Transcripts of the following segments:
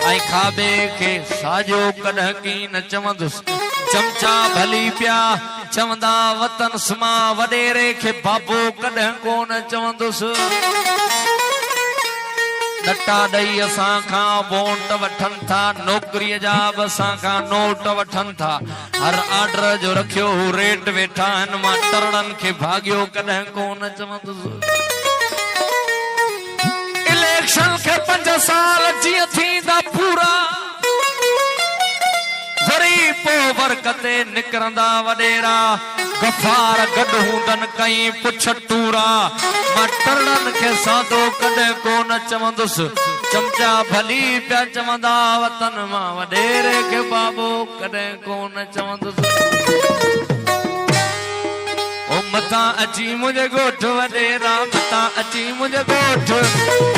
आई खाबे के साजो कॾहिं की न चवंदुसि चमचा भली पिया चवंदा वतन स्मा वडेरे के बाबो कॾहिं कोन चवंदुसि डटा दई असां खां वोट वठन था नौकरी जा असां खां नोट वठन था हर आर्डर जो रखियो रेट वेठा आहिनि मां टरड़न के भागियो कॾहिं कोन चवंदुसि इलेक्शन के 5 साल जीअं थींदा पूरा वरी पो बरकते निकरंदा वडेरा गफ़ार गॾु हूंदन कई पुछ टूरा मां टरड़न के सादो कॾहिं कोन चवंदुसि चमचा भली पिया चवंदा वतन मां वडेरे के बाबो कॾहिं कोन चवंदुसि ओ मता अची मुझे गोठ वडेरा मता अची मुझे गोठ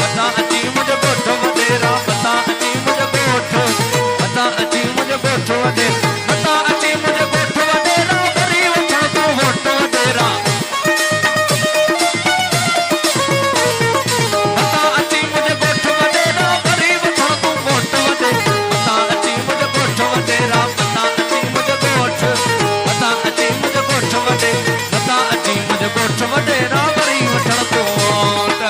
मता अची मुझे गोठ वडेरा मता अची मुझे गोठ मता अची मुझे गोठ वडेरा मता अची मुझे गोठ वडेरा वरी वठण तूं वोट वडेरा मता अची मुझे गोठ वडेरा वरी वठण तूं वोट वडेरा मता अची मुझे गोठ वडेरा मता अची मुझे गोठ मता अची मुझे गोठ वडेरा मता अची मुझे गोठ वडेरा वरी वठण तूं वोट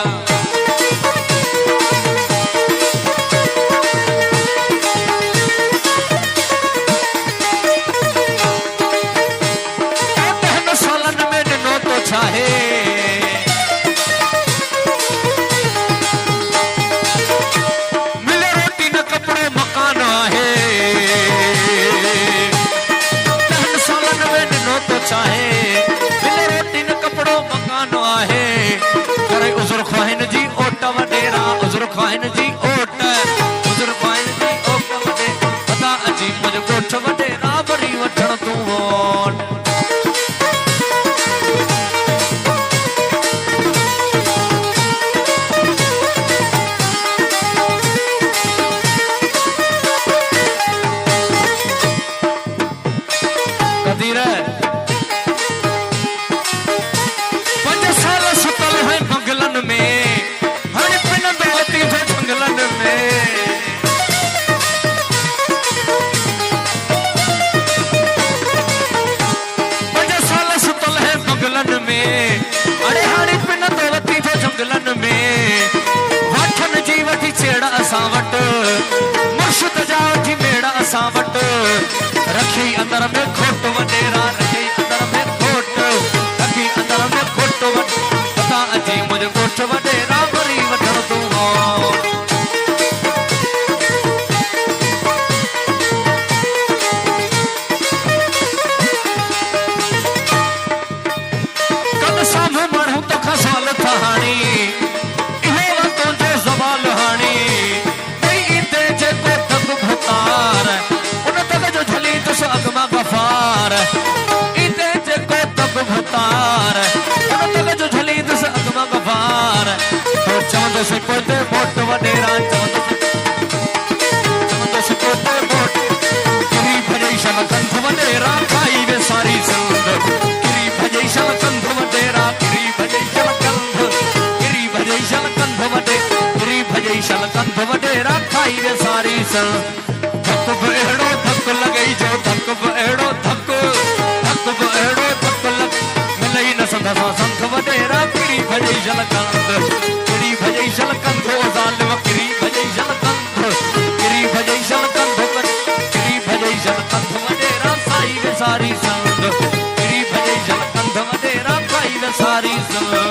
मिले रोटी न कपड़ो मकान आहे 10 सालन में ॾिनो तो चाहे मिले रोटी न कपड़ो मकान आहे करे उज़र ख़्वाहिन जी ओट वडेरा उज़र ख़्वाहिन जी ओट उज़र ख़्वाहिन जी ओट वडेरा मता अची मुझे गोठ वडेरा वरी वठण तूं वोट मुर्शिद जा वठी मेड़ा असां वटि रखी अंदर में खोट वडेरा रखी अंदर में खोट रखी अंदर में खोट मता अची मुझे गोठ वडेरा वरी वठण तूं कल साम्हूं माण्हू तोखां सवाल था हाणी इहो वक़्तों जो ज़वाल हाणी उन तक जो झली तुस अगमा गफ़ार इते जेको तब भतार उन तक जो झली तुस अगमा गफ़ार तो चवंदुसि पोते वोट वडेरा चवंदुसि पोते वोट किरी भॼई शल कंध वडेरा खाई वे सारी सिंध किरी भॼई शल कंध वडेरा किरी भॼई शल कंध किरी भॼई शल कंध वडे किरी भॼई शल कंध वडेरा खाई वे सारी सिंध धक बहेड़ो धक लगई जो धक बहेड़ो धक बहेड़ो धक लग मिलई न संधा संध वडेरा किरी भॼई शल कंध किरी भॼई शल कंध ओ ज़ालिम किरी भॼई शल कंध किरी भॼई शल कंध किरी भॼई शल कंध वडेरा साई वे सारी संध किरी भॼई शल कंध वडेरा खाई वे सारी संध